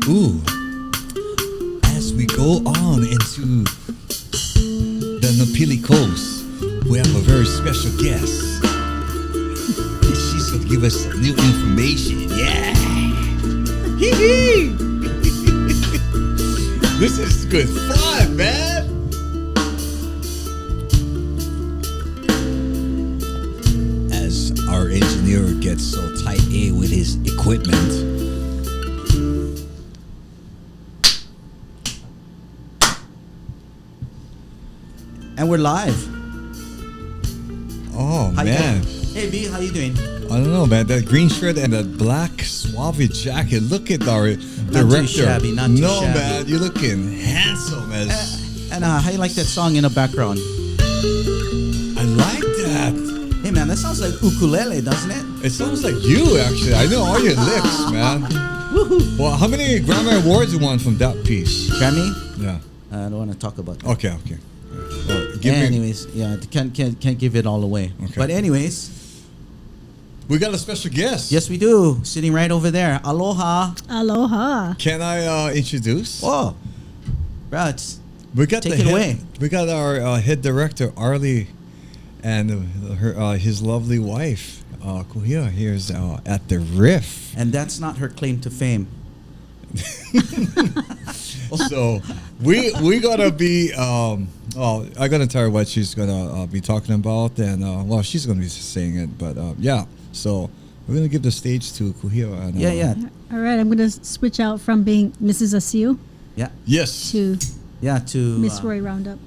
Ooh, as we go on into the Napili Coast, we have a very special guest. She's going to give us some new information. Yeah. Hee-hee. This is good fun, man. As our engineer gets so tight A with his equipment. And we're live. Oh, man. Hey, B, how you doing? I don't know, man. That green shirt and the black suave jacket. Look at our director. Not too shabby, not too no, shabby. man. You're looking handsome as... And how you like that song in the background? I like that. Hey, man, that sounds like ukulele, doesn't it? It sounds like you, actually. I know all your licks, man. Woohoo! Well, how many Grammy Awards you won from that piece? Grammy? Yeah. I don't want to talk about that. Okay. Well, Anyways, yeah, can't give it all away. Okay. But anyways, we got a special guest. yes, we do. Sitting right over there. Aloha. Aloha. Can I introduce? Oh, bro, it's We got Take the it head, away. We got our head director Arlie, and his lovely wife Kuhea here's at the RiFF. and that's not her claim to fame. So we gotta be. I'm gonna tell her what she's gonna be talking about, and she's gonna be saying it. But yeah, so we're gonna give the stage to Kuhea. And, Yeah. All right, I'm going to switch out from being Mrs. Asiu Yes. to To Miss Roy Roundup.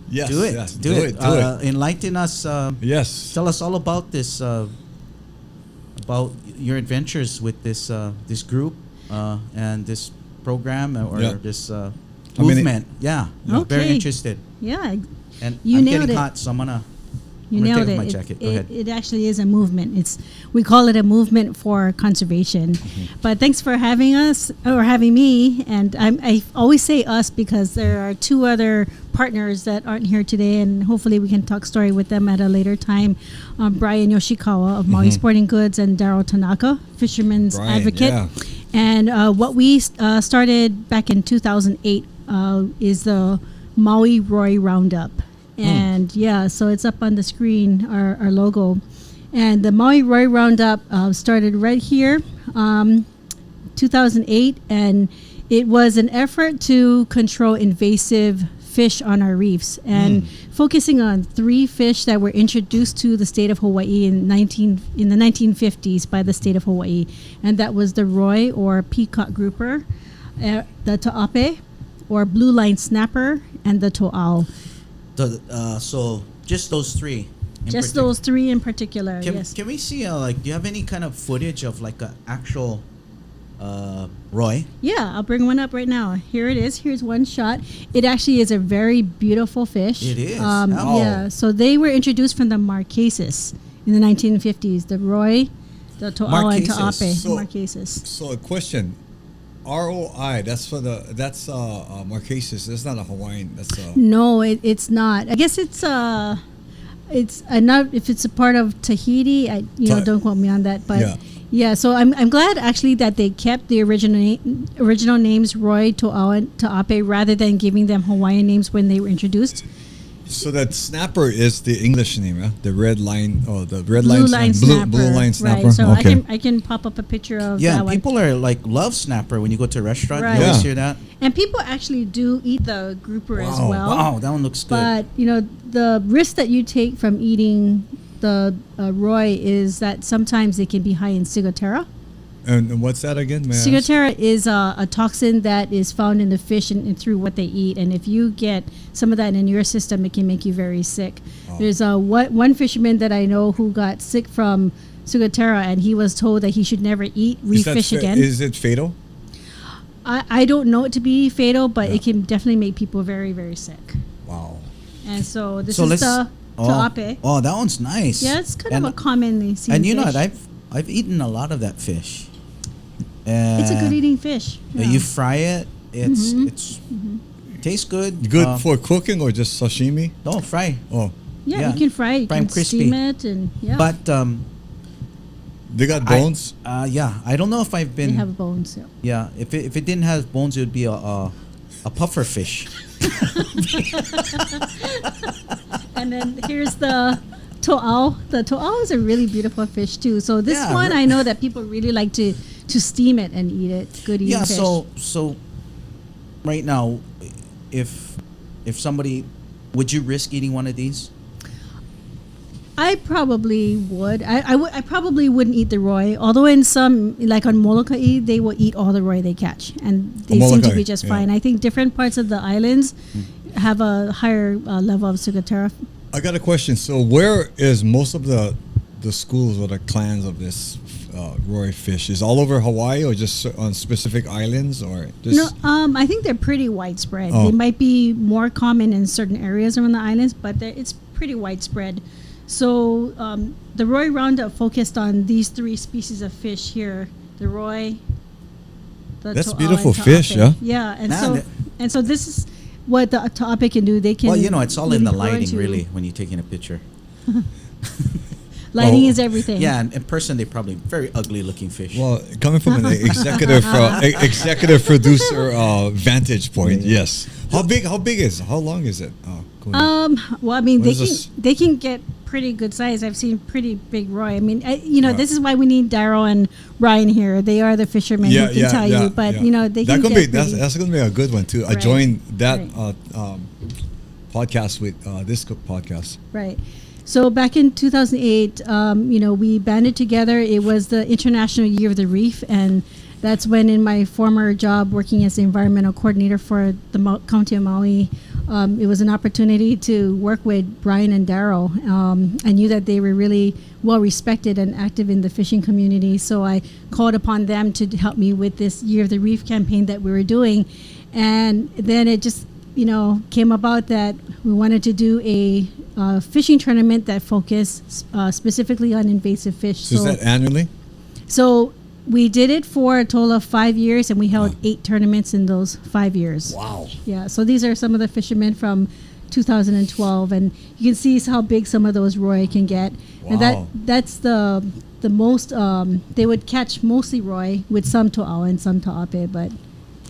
Yes. do it. Yes, Do it. Enlighten us. Yes. Tell us all about this. About your adventures with this this group and this program or this movement. Okay. Very interested. Yeah, And You I'm nailed getting it. hot, so I'm gonna you I'm gonna nailed take it. off my jacket. Go ahead. It actually is a movement. We call it a movement for conservation. But thanks for having us or having me. And I always say us because there are two other partners that aren't here today, and hopefully we can talk story with them at a later time. Brian Yoshikawa of Maui Sporting Goods and Daryl Tanaka, fisherman's Brian, advocate. yeah. And what we started back in 2008 is the Maui Roy Roundup. And so it's up on the screen, our logo. And the Maui Roy Roundup started right here, 2008, and it was an effort to control invasive fish on our reefs and focusing on 3 fish that were introduced to the state of Hawaii in the 1950s by the state of Hawaii, and that was the roy or peacock grouper, the ta'ape or blue line snapper, and the to'au. So just those 3. Just those 3 in particular. Yes. Can we see do you have any kind of footage of like an actual roy? Yeah, I'll bring one up right now. Here it is. Here's one shot. It actually is a very beautiful fish. It is. Yeah. So they were introduced from the Marquesas in the 1950s. The roy, the to'au, and ta'ape. Marquesas. So a question. ROI. That's Marquesas. That's not a Hawaiian. That's No, it's not. I guess it's not if it's a part of Tahiti. Don't quote me on that, but yeah. So I'm glad actually that they kept the original names Roy, To'au, and Ta'ape rather than giving them Hawaiian names when they were introduced. So that snapper is the English name, huh? The red line, blue line snapper. Right. So okay. I can pop up a picture of Yeah, that one. people are love snapper when you go to a restaurant. Right. You always Yeah. hear that. And people actually do eat the grouper as well. Wow, that one looks good. But the risk that you take from eating the roy is that sometimes it can be high in ciguatera. And what's that again? May I ask? Ciguatera is a toxin that is found in the fish and through what they eat. And if you get some of that in your system, it can make you very sick. Oh. There's one fisherman that I know who got sick from ciguatera, and he was told that he should never eat reef fish again. Is it fatal? I don't know it to be fatal, but it can definitely make people very, very sick. Wow. And so this So is let's- the ta'ape. Oh, that one's nice. Yeah, it's kind of a commonly seen And you know fish. what? I've eaten a lot of that fish. It's a good eating fish. You fry it. It's tastes good. Good for cooking or just sashimi? No, fry. Oh. Yeah, Yeah. you can fry it. You Fry 'em can crispy. steam it, and yeah. But They got bones. Yeah, I don't know if I've They been. have bones. Yeah. Yeah, if it didn't have bones, it would be a puffer fish. And then here's the to'au. The to'au is a really beautiful fish too. So this Yeah, one, I know that people really like to steam it and eat it. Good eating Yeah, fish. so right now, if somebody, would you risk eating one of these? I probably would. I probably wouldn't eat the roy. Although in some, like on Molokai, they will eat all the roy they catch, and they seem to Molokai, be just yeah. fine. I think different parts of the islands have a higher level of ciguatera. I got a question. So where is most of the schools or the clans of this roy fish? Is all over Hawaii or just on specific islands or just? No, I think they're pretty widespread. Oh. They might be more common in certain areas around the islands, but it's pretty widespread. So the roy roundup focused on these three species of fish here: the roy. The That's to'au, beautiful and fish, ta'ape. yeah? Yeah, Man, and so this is what the ta'ape can do. They can. Well, it's all in the really grow lighting, into- really, when you're taking a picture. Lighting Oh. is everything. Yeah, and in person, they're probably very ugly looking fish. Well, coming from an executive producer vantage point, yes. How big is? How long is it? Well, I mean, What is this? they can get pretty good size. I've seen pretty big roy. I mean, this is why we need Daryl and Ryan here. They are the fishermen who can tell you. But they that can could get be that's going to be a good one too. I Right. joined that Right. podcast with this podcast. Right. So back in 2008, we banded together. It was the International Year of the Reef, and that's when, in my former job working as the environmental coordinator for the County of Maui, it was an opportunity to work with Brian and Daryl. I knew that they were really well respected and active in the fishing community, so I called upon them to help me with this Year of the Reef campaign that we were doing. And then it just came about that we wanted to do a fishing tournament that focused specifically on invasive fish. So is that annually? So we did it for a total of 5 years, and we held 8 tournaments in those 5 years. Wow. Yeah, so these are some of the fishermen from 2012, and you can see how big some of those roy can get. Wow. And that's the most, they would catch mostly roy with some to'au and some ta'ape, but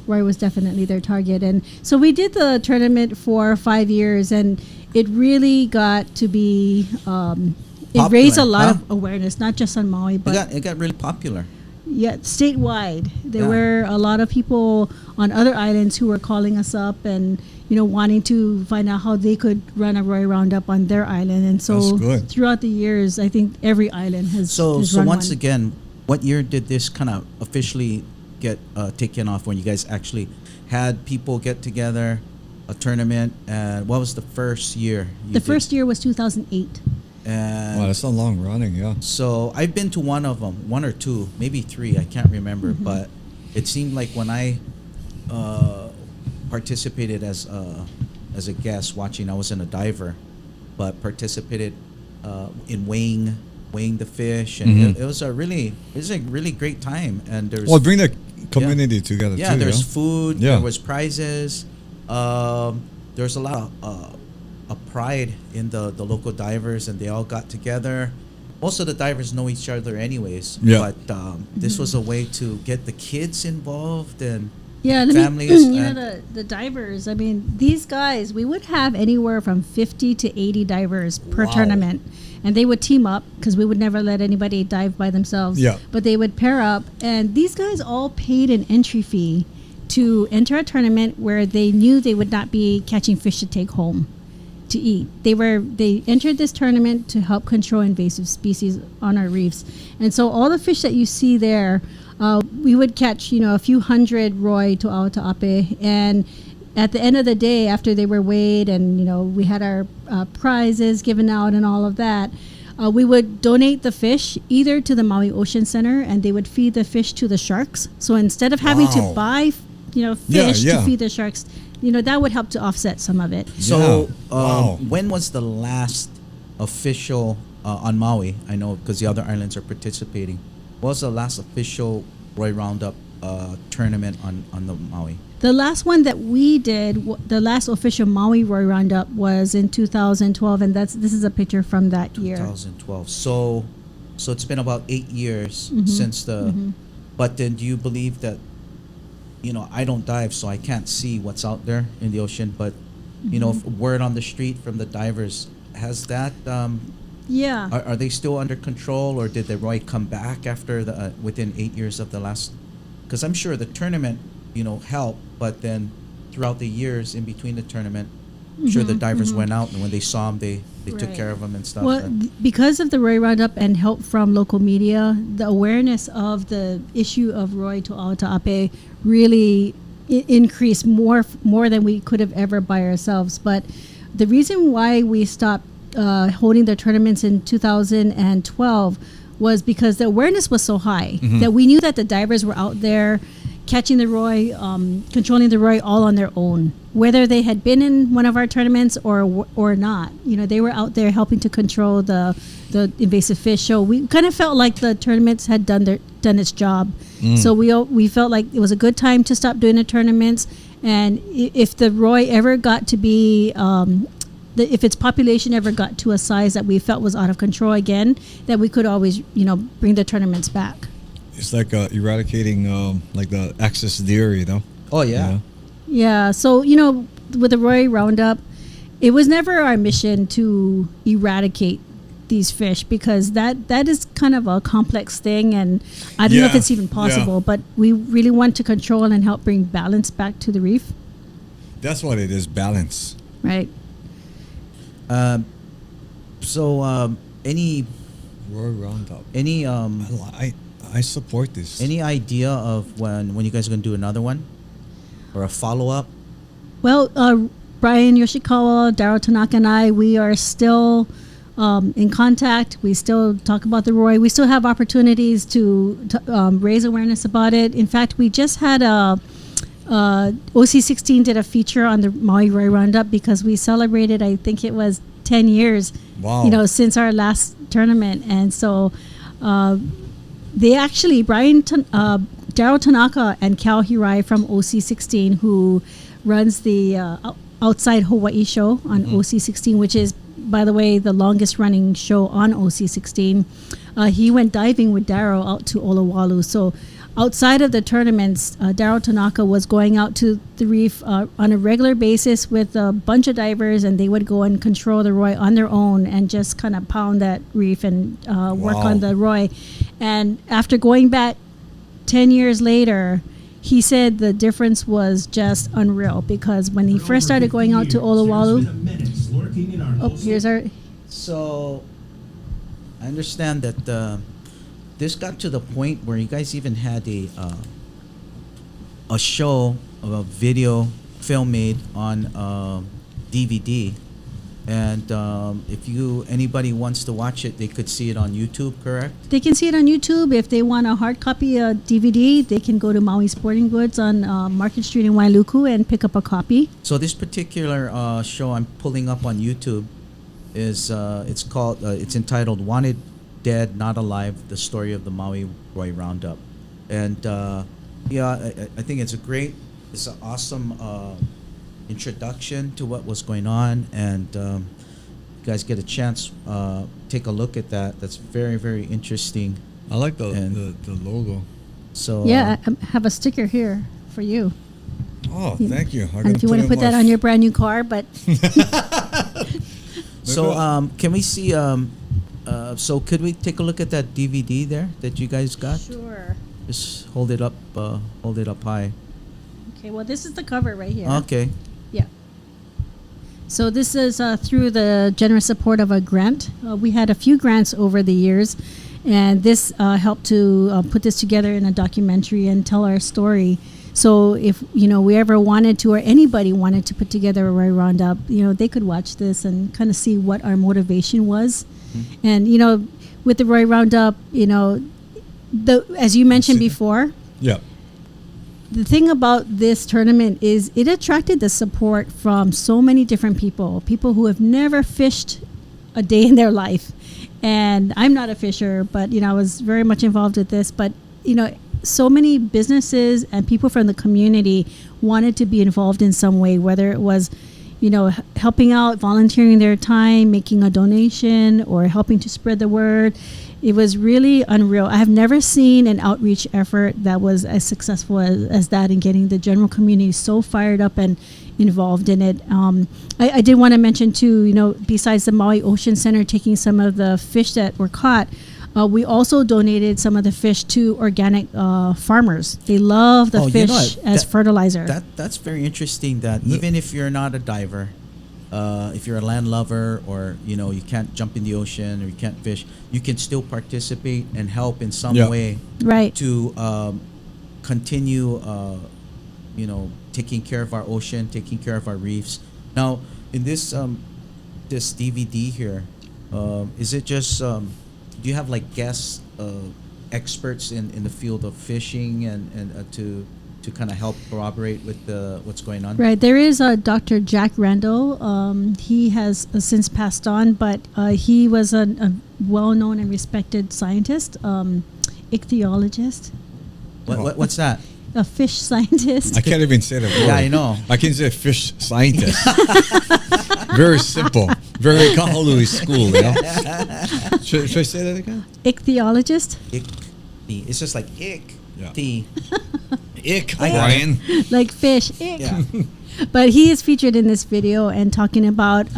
roy was definitely their target. And so we did the tournament for 5 years, and it really got to be, it raised a lot of awareness, not just on Maui, but It got really popular. yeah, statewide. There Yeah. were a lot of people on other islands who were calling us up and wanting to find out how they could run a roy roundup on their island. And so That's good. throughout the years, I think every island has So has run once one. again, what year did this kind of officially get taken off, when you guys actually had people get together, a tournament? And what was the first year? The first year was 2008. And Wow, that's not long running, yeah. so I've been to one of them, one or two, maybe 3. I can't remember, but it seemed like when I participated as a guest watching, I wasn't a diver, but participated in weighing the fish, and it was a really great time. And there's Well, bring the community together yeah, too. there's food, Yeah. there was prizes, there's a lot of pride in the local divers, and they all got together. Most of the divers know each other anyways, Yeah. but this was a way to get the kids involved and Yeah, families. the divers. I mean, these guys, we would have anywhere from 50 to 80 divers per Wow. tournament, and they would team up because we would never let anybody dive by themselves. Yeah. But they would pair up, and these guys all paid an entry fee to enter a tournament where they knew they would not be catching fish to take home to eat. They entered this tournament to help control invasive species on our reefs. And so all the fish that you see there, we would catch, a few hundred roy to'au ta'ape, and at the end of the day, after they were weighed and we had our prizes given out and all of that, we would donate the fish either to the Maui Ocean Center, and they would feed the fish to the sharks. So instead of having to Wow. buy fish Yeah. to feed the sharks, that would help to offset some of it. So, Yeah. Wow. when was the last official on Maui? I know because the other islands are participating. What was the last official roy roundup tournament on the Maui? The last one that we did, the last official Maui roy roundup was in 2012, and this is a picture from that year. 2012. So, So it's been about 8 years since the. But then, do you believe that? I don't dive, so I can't see what's out there in the ocean. But word on the street from the divers has that. Yeah. Are they still under control, or did the Roy come back after the within 8 years of the last? Because I'm sure the tournament, helped, but then throughout the years in between the tournament, I'm sure the divers went out, and when they saw him, they took care of him and stuff. Well, because of the Roy Roundup and help from local media, the awareness of the issue of Roy to Aota'ape really increased more than we could have ever by ourselves. But the reason why we stopped holding the tournaments in 2012 was because the awareness was so high that we knew that the divers were out there catching the Roy, controlling the Roy all on their own, whether they had been in one of our tournaments or not. They were out there helping to control the invasive fish. So we kind of felt like the tournaments had done its job. So we felt like it was a good time to stop doing the tournaments. And if the Roy ever got to be if its population ever got to a size that we felt was out of control again, that we could always, bring the tournaments back. It's like eradicating like the excess deer, Oh, yeah. Yeah. So, with the Roy Roundup, it was never our mission to eradicate these fish, because that is kind of a complex thing, and I don't know if it's even possible, but we really want to control and help bring balance back to the reef. That's what it is, balance. Right. Any Roy Roundup. Any I support this. Any idea of when you guys are gonna do another one, or a follow up? Well, Brian Yoshikawa, Daryl Tanaka, and I, we are still in contact. We still talk about the Roy. We still have opportunities to raise awareness about it. In fact, we just had OC16 did a feature on the Maui Roy Roundup, because we celebrated, I think it was 10 years, since our last tournament. And so they actually, Daryl Tanaka and Cal Hirai from OC16, who runs the Outside Hawaii show on OC16, which is, by the way, the longest running show on OC16. He went diving with Daryl out to Olowalu. So outside of the tournaments, Daryl Tanaka was going out to the reef on a regular basis with a bunch of divers, and they would go and control the Roy on their own and just kind of pound that reef and work on the Roy. And after going back 10 years later, he said the difference was just unreal, because when he first started going out to Olowalu, So I understand that this got to the point where you guys even had a show of a video film made on DVD, and if anybody wants to watch it, they could see it on YouTube, correct? They can see it on YouTube. If they want a hard copy DVD, they can go to Maui Sporting Goods on Market Street in Wailuku and pick up a copy. So this particular show I'm pulling up on YouTube is it's entitled "Wanted Dead, Not Alive: The Story of the Maui Roy Roundup," and I think it's an awesome introduction to what was going on, and you guys get a chance, take a look at that. That's very, very interesting. I like the logo. So I have a sticker here for you. Oh, thank you. And if you want to put that on your brand new car, but so can we see? So could we take a look at that DVD there that you guys got? Sure. Just hold it up high. Okay. Well, this is the cover right here. Okay. Yeah. So this is through the generous support of a grant. We had a few grants over the years, and this helped to put this together in a documentary and tell our story. So if we ever wanted to, or anybody wanted to put together a Roy Roundup, they could watch this and kind of see what our motivation was. Mm-hmm. And with the Roy Roundup, as you mentioned before, the thing about this tournament is it attracted the support from so many different people who have never fished a day in their life. And I'm not a fisher, but I was very much involved with this. But so many businesses and people from the community wanted to be involved in some way, whether it was helping out, volunteering their time, making a donation, or helping to spread the word. It was really unreal. I have never seen an outreach effort that was as successful as that in getting the general community so fired up and involved in it. I did want to mention too, besides the Maui Ocean Center taking some of the fish that were caught, we also donated some of the fish to organic farmers. They love the fish as fertilizer. That's very interesting. That even if you're not a diver, if you're a land lover, or you can't jump in the ocean or you can't fish, you can still participate and help in some way, right? To continue, taking care of our ocean, taking care of our reefs. Now, in this this DVD here, is it just do you have like guest experts in the field of fishing and to kind of help corroborate with what's going on? Right. There is Dr. Jack Randall. He has since passed on, but he was a well-known and respected scientist, ichthyologist. What's that? A fish scientist. I can't even say the word. Yeah, I know. I can say fish scientist. Very simple. Very Kahului school, Should I say that again? Ichthyologist. It's just like ick. Yeah. T. Ick, I got Brian. Like fish. Ick. Yeah. But he is featured in this video and talking about,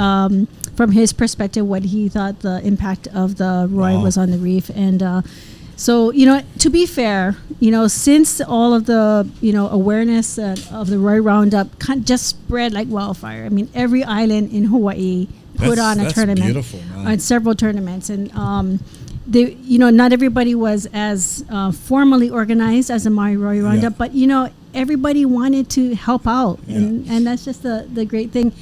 from his perspective, what he thought the impact of the Roy was on the reef. And so, to be fair, since all of the, awareness of the Roy Roundup just spread like wildfire. I mean, every island in Hawaii put on a tournament. Beautiful, man. On several tournaments. And they, not everybody was as formally organized as the Maui Roy Roundup, but everybody wanted to help out, and that's just the great thing.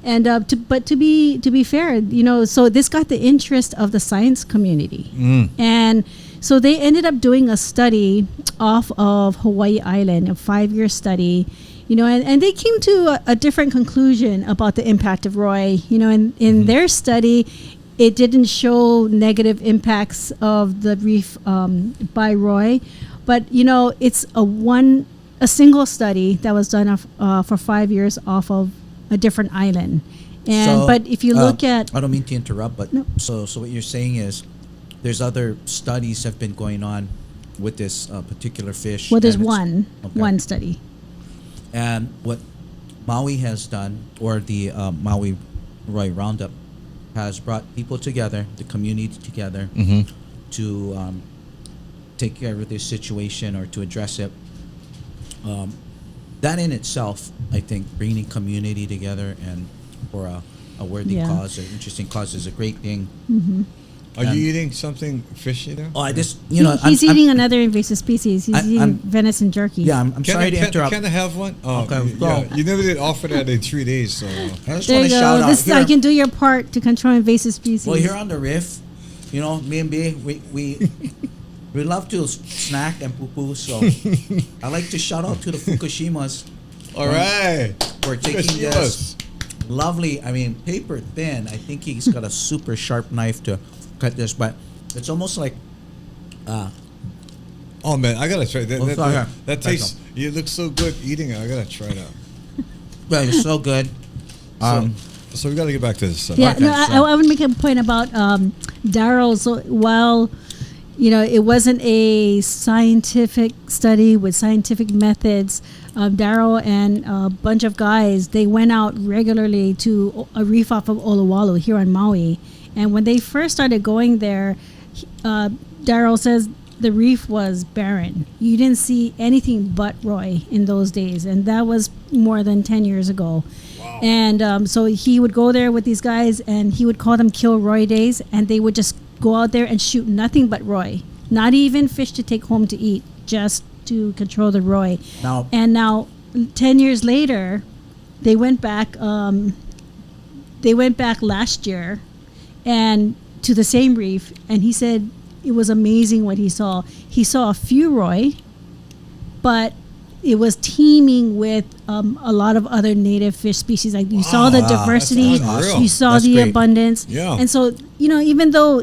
And to be fair, so this got the interest of the science community, and so they ended up doing a study off of Hawaii Island, a 5-year study. And they came to a different conclusion about the impact of Roy. In their study, it didn't show negative impacts of the reef by Roy, but it's a single study that was done for 5 years off of a different island. And but if you look at, I don't mean to interrupt, but no. so what you're saying is there's other studies have been going on with this particular fish. Well, there's one study. And what Maui has done, or the Maui Roy Roundup, has brought people together, the community together, to take care of this situation or to address it. That in itself, I think, bringing community together and for a worthy cause, an interesting cause, is a great thing. Are you eating something fishy there? Oh, I just, he's eating another invasive species. He's eating venison jerky. Yeah, I'm sorry to interrupt. Can I have one? Oh, Okay, yeah. You never did offer that in 3 days, so. I just There want you to shout go. out. This I can do your part to control invasive species. Well, here on the RiFF, me and B, we love to snack and poo-poo, so I like to shout out to the Fukushimas. All right. For taking this lovely, paper thin. I think he's got a super sharp knife to cut this, but it's almost like oh man, I gotta try that. That tastes. Thank You look so good eating it. I gotta try that. well, it's so good. So we gotta get back to this. Yeah, Okay, no, so- I would make a point about Daryl. So while it wasn't a scientific study with scientific methods, Daryl and a bunch of guys, they went out regularly to a reef off of Olowalu here on Maui. And when they first started going there, Daryl says the reef was barren. You didn't see anything but Roy in those days. And that was more than 10 years ago. Wow. And so he would go there with these guys, and he would call them Kill Roy days. And they would just go out there and shoot nothing but Roy. Not even fish to take home to eat, just to control the Roy. Now, 10 years later, they went back. They went back last year, and to the same reef, and he said it was amazing what he saw. He saw a few Roy, but it was teeming with a lot of other native fish species. Like you saw the diversity, awesome. you saw That's the great. abundance, and so even though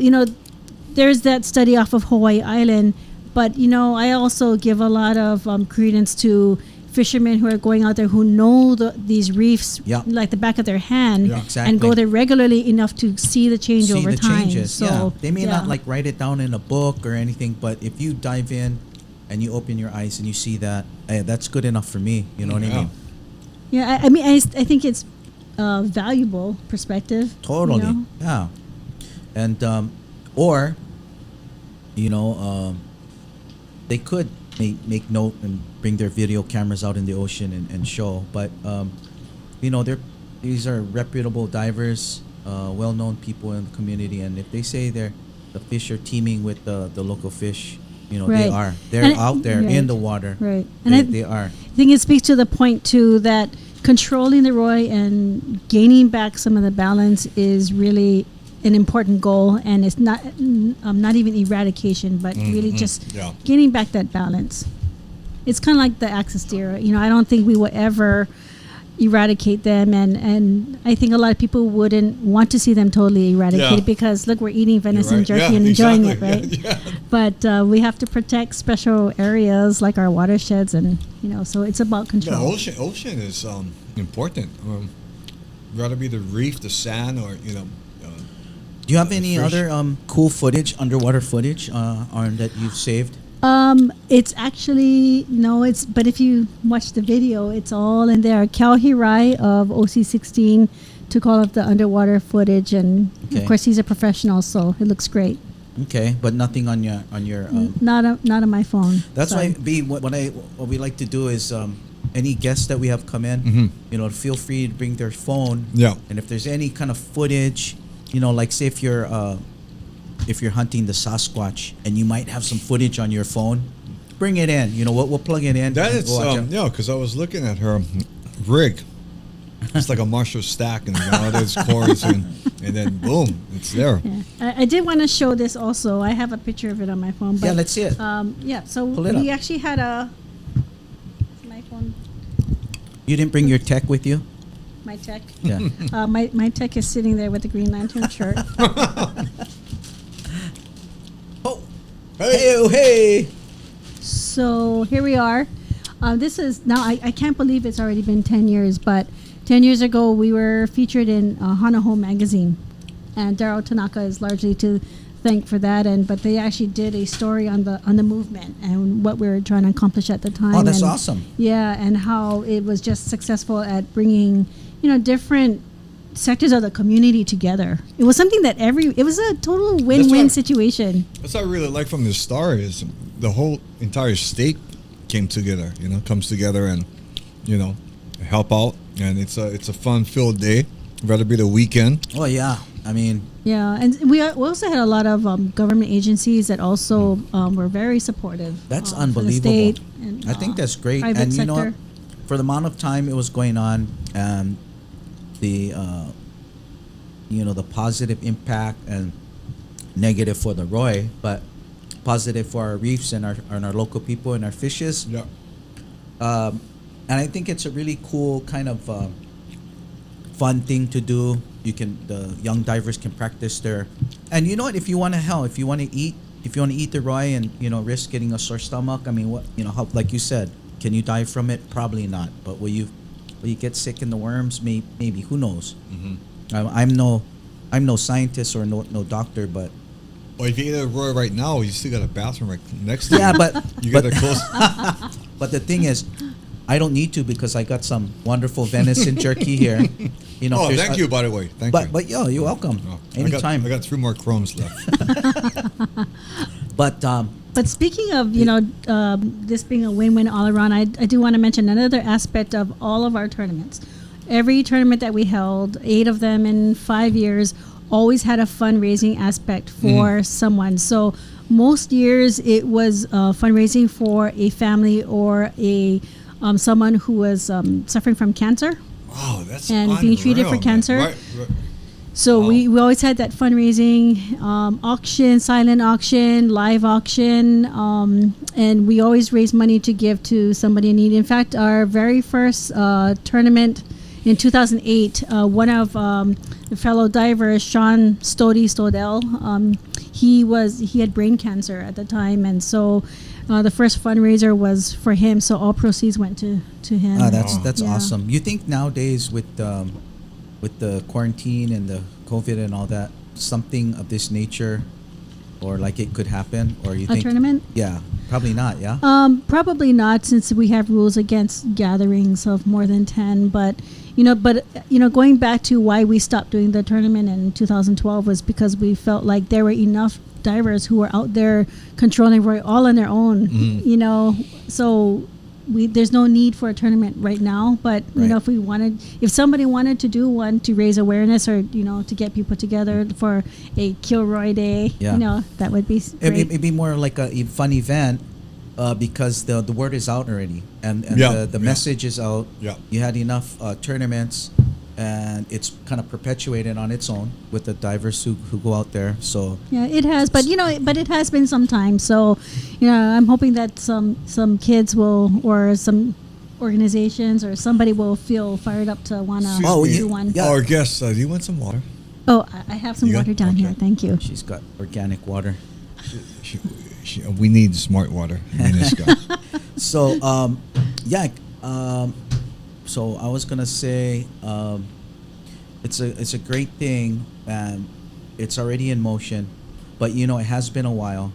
there's that study off of Hawaii Island, but I also give a lot of credence to fishermen who are going out there who know these reefs Yeah. like the back of their hand, Yeah, exactly. and go there regularly enough to see the change See over the time. changes. So Yeah, they may not yeah. like write it down in a book or anything, but if you dive in and you open your eyes and you see that, that's good enough for me. You know what I Yeah. mean? Yeah, I mean, I think it's valuable perspective. Totally. You know? Yeah. And or they could make note and bring their video cameras out in the ocean and show, but these are reputable divers, well-known people in the community, and if they say the fish are teeming with the local fish, they Right. are. They're And out there in right. the water. Right. And They are. I think it speaks to the point too that controlling the ROI and gaining back some of the balance is really an important goal, and it's not even eradication, but really just Yeah. gaining back that balance. It's kind of like the axis deer. I don't think we will ever eradicate them, and I think a lot of people wouldn't want to see them totally eradicated Yeah. because look, we're eating venison right. jerky Yeah, and enjoying exactly. it, right? Yeah. But we have to protect special areas like our watersheds, and so it's about The control. ocean is important. Rather be the reef, the sand, or Do you have any fish. other cool footage, underwater footage, that you've saved? It's actually but if you watch the video, it's all in there. Cal Hirai of OC16 took all of the underwater footage, and Okay. of course he's a professional, so it looks great. Okay, but nothing on your Not on my phone. That's Sorry. why what we like to do is any guests that we have come in, Mhm. feel free to bring their phone. Yeah. And if there's any kind of footage, like say if you're hunting the Sasquatch and you might have some footage on your phone, bring it in. We'll plug it in. That and is watch it. because I was looking at her rig. It's like a Marshall stack, and there's cords, and then boom, it's there. Yeah. I did want to show this also. I have a picture of it on my phone. But, Yeah, let's see it. So Pull it we up. actually had my phone, You didn't bring your tech with you? my tech. Yeah. My tech is sitting there with the Green Lantern shirt. Oh, hey, oh, hey. So here we are. This is now, I can't believe it's already been 10 years, but 10 years ago we were featured in Hanaho magazine, and Daryl Tanaka is largely to thank for that. But they actually did a story on the movement and what we were trying to accomplish at the time. Oh, that's and, awesome. Yeah, and how it was just successful at bringing different sectors of the community together. It was something that it was a total win-win what- situation. That's what I really like from the start is the whole entire state came together. Comes together and help out, and it's a fun-filled day. Rather be the weekend. Oh, yeah. I mean, Yeah, and we also had a lot of government agencies that also were very supportive. that's for the unbelievable. state and, I think that's great. private And you know what? sector. For the amount of time it was going on, and the the positive impact and negative for the Roy, but positive for our reefs and our local people and our fishes. Yeah. And I think it's a really cool kind of fun thing to do. The young divers can practice their, and you know what? If you want to eat the Roy and risk getting a sore stomach, I mean, how, like you said, can you die from it? Probably not. But will you get sick in the worms? Maybe. Who knows? Mm-hmm. I'm no scientist or no doctor, but Or if you eat a Roy right now, you still got a bathroom right next to you. yeah, but You got to close. but the thing is, I don't need to because I got some wonderful venison jerky here. Oh, there's thank you, by the way. Thank you. But you're welcome. Oh, Anytime. I got 3 more crumbs left. But speaking of this being a win-win all around, I do want to mention another aspect of all of our tournaments. Every tournament that we held, 8 of them in 5 years, always had a fundraising aspect for someone. So most years it was fundraising for a family or a someone who was suffering from cancer. Wow, that's And being treated unreal, for man. cancer. Right. So Wow. we always had that fundraising auction, silent auction, live auction, and we always raise money to give to somebody in need. In fact, our very first tournament in 2008, one of the fellow divers, Sean Stodell, he had brain cancer at the time, and so the first fundraiser was for him, so all proceeds went to him. That's Yeah. awesome. You think nowadays with the quarantine and the COVID and all that, something of this nature, or like it could happen, or you A think tournament? Yeah, probably not. Yeah. Probably not, since we have rules against gatherings of more than 10. But going back to why we stopped doing the tournament in 2012 was because we felt like there were enough divers who were out there controlling Roy all on their own. So there's no need for a tournament right now. But Right. if somebody wanted to do one to raise awareness, or to get people together for a Kilroy Day, Yeah. that would be great. It'd be more like a fun event, because the word is out already, and Yeah, the yeah. message is out. Yeah. You had enough tournaments, and it's kind of perpetuated on its own with the divers who go out there. So Yeah, it has, but it has been some time. So, I'm hoping that some kids or some organizations or somebody will feel fired up to wanna Excuse me. do one. Yeah. Our guest, do you want some water? Oh, I have some You got- water down here. okay. Thank you. she's got organic water. We need smart water in this guy. So so I was gonna say, it's a great thing, and it's already in motion, but it has been a while,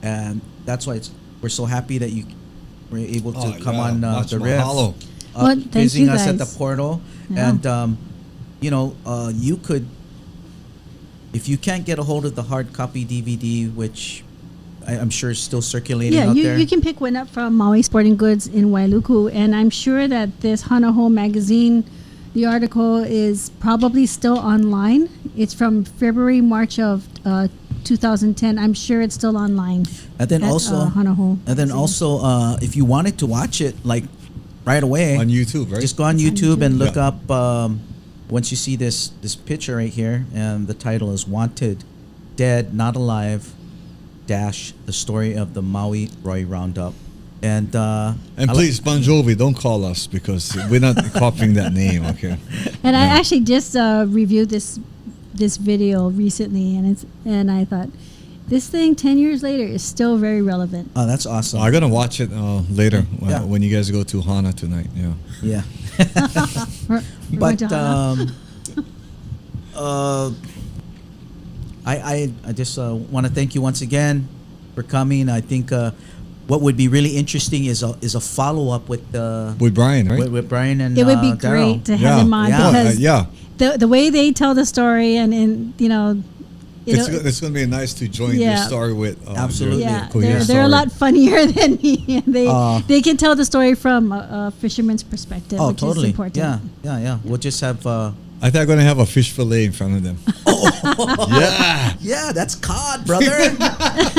and that's why we're so happy that you were able to come on much the RiFF, mahalo. Well, thank visiting you us at the guys. portal, Yeah. and you could, if you can't get a hold of the hard copy DVD, which I'm sure is still circulating Yeah, out you, there. you can pick one up from Maui Sporting Goods in Wailuku, and I'm sure that this Hanaho magazine, the article is probably still online. It's from March of 2010. I'm sure it's still online. And then at, also, Hanaho. and then also, if you wanted to watch it like right away, On YouTube, right? just go on It's on YouTube YouTube. and look Yeah. up. Once you see this picture right here, and the title is "Wanted, Dead, Not Alive." The story of the Maui Roy Roundup, and And I please, Bon Jovi, don't call us because we're not copying that name, okay? And I actually just reviewed this video recently, and I thought this thing 10 years later is still very relevant. oh, that's awesome. I'm going to watch it later Yeah. when you guys go to Hana tonight. Yeah. Yeah, We're going but to Hana. I just want to thank you once again for coming. I think what would be really interesting is a follow up with With Brian, right? with Brian and It would be Daryl. great to have Yeah. him on, Yeah. because yeah. the way they tell the story, and It's going to be nice to join Yeah. this story with Absolutely. yeah, Kuhea they're a story. lot funnier than me. Uh, They can tell the story from a fisherman's perspective, Oh, which totally. is important. Yeah. We'll just have. I think I'm going to have a fish fillet in front of them. Yeah. Yeah, that's cod, brother.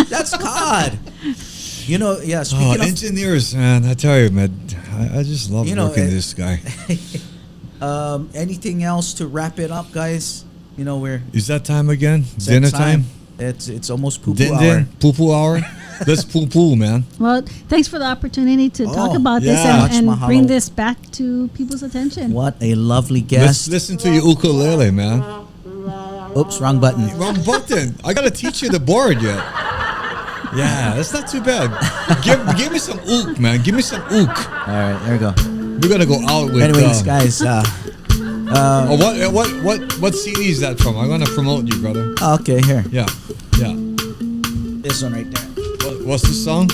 That's cod. Oh, Speaking of engineers, man, I tell you, man, I just love working with this guy. anything else to wrap it up, guys? We're Is that time again? it's Dinner that time? It's almost poo Din hour. din? Poo-poo hour? Let's poo-poo, man. Well, thanks for the opportunity to talk Oh, about this yeah. and Much mahalo. bring this back to people's attention. What a lovely Let's guest. listen to your ukulele, man. Oops, wrong button. Wrong button. I got to teach you the board yet. Yeah, that's not too bad. Give me some ook, man. Give me some ook. All right, there we go. We're going to go out with... Anyways, guys. What CD is that from? I'm going to promote you, brother. Okay, here. Yeah. This one right there. What's the song?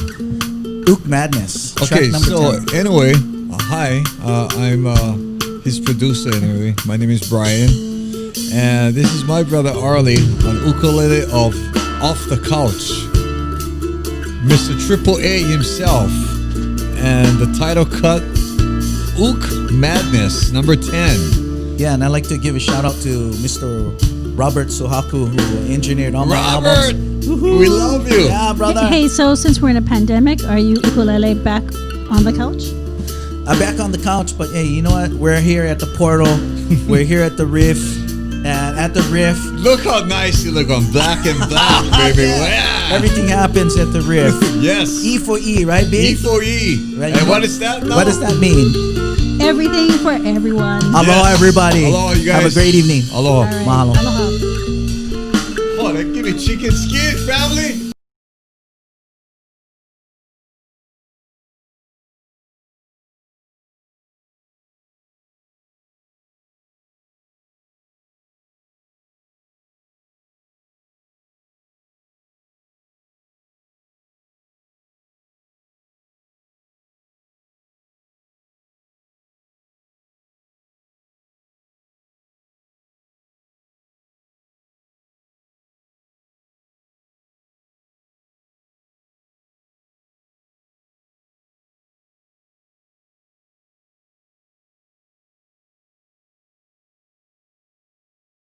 Ook Madness. Okay, Track number so 10. anyway, hi, I'm his producer anyway. My name is Brian, and this is my brother Arlie on ukulele of Off the Couch, Mr. Triple A himself, and the title cut, Ook Madness, number 10. Yeah, and I'd like to give a shout out to Mr. Robert Suhaku, who engineered all my Robert, albums. we love you. Yeah, brother. Hey, so since we're in a pandemic, are you ukulele back on the couch? I'm back on the couch, but hey, you know what? We're here at the portal. We're here at the RiFF. And at the RiFF, Look how nice you look on black and black, baby. Yeah. everything happens at the RiFF. Yes. E for E, right, B? E for E. Right, And you what know- is that now? What does that mean? Everything for everyone. Aloha, everybody. Aloha, you guys. Have a great evening. Aloha. All right. Mahalo. Aloha. Oh, they give me chicken skin, family.